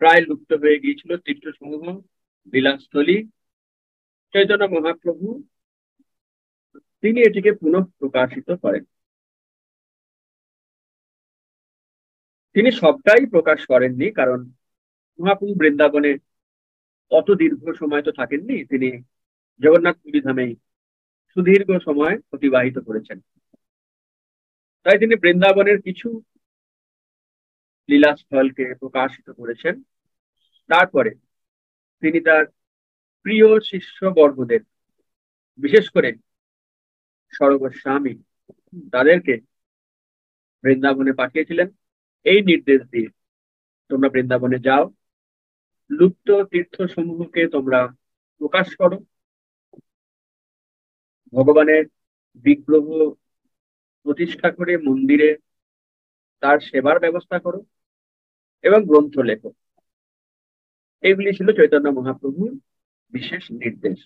প্রায় লুপ্ত হয়ে গিয়েছিল তীর্থসমূহ, লীলাস্থলী। চৈতন্য মহাপ্রভু তিনি এটিকে পুনঃ প্রকাশিত করেন। তিনি সবটাই প্রকাশ করেননি, কারণ মহাপ্রভু বৃন্দাবনে অত দীর্ঘ সময় তো থাকেননি। তিনি জগন্নাথ পুরী ধামেই সুদীর্ঘ সময় অতিবাহিত করেছেন। তাই তিনি বৃন্দাবনের কিছু লীলাস্থলকে প্রকাশিত করেছেন। তারপরে তিনি তার প্রিয় শিষ্যবর্গদের, বিশেষ করে সর্বস্বামী, তাদেরকে বৃন্দাবনে পাঠিয়েছিলেন এই নির্দেশ দিয়ে, তোমরা বৃন্দাবনে যাও, লুপ্ত তীর্থ সমূহকে তোমরা প্রকাশ করো, ভগবানের বিগ্রহ প্রতিষ্ঠা করে মন্দিরে তার সেবার ব্যবস্থা করো এবং গ্রন্থ লেখো। এগুলি ছিল চৈতন্য মহাপ্রভুর বিশেষ নির্দেশ।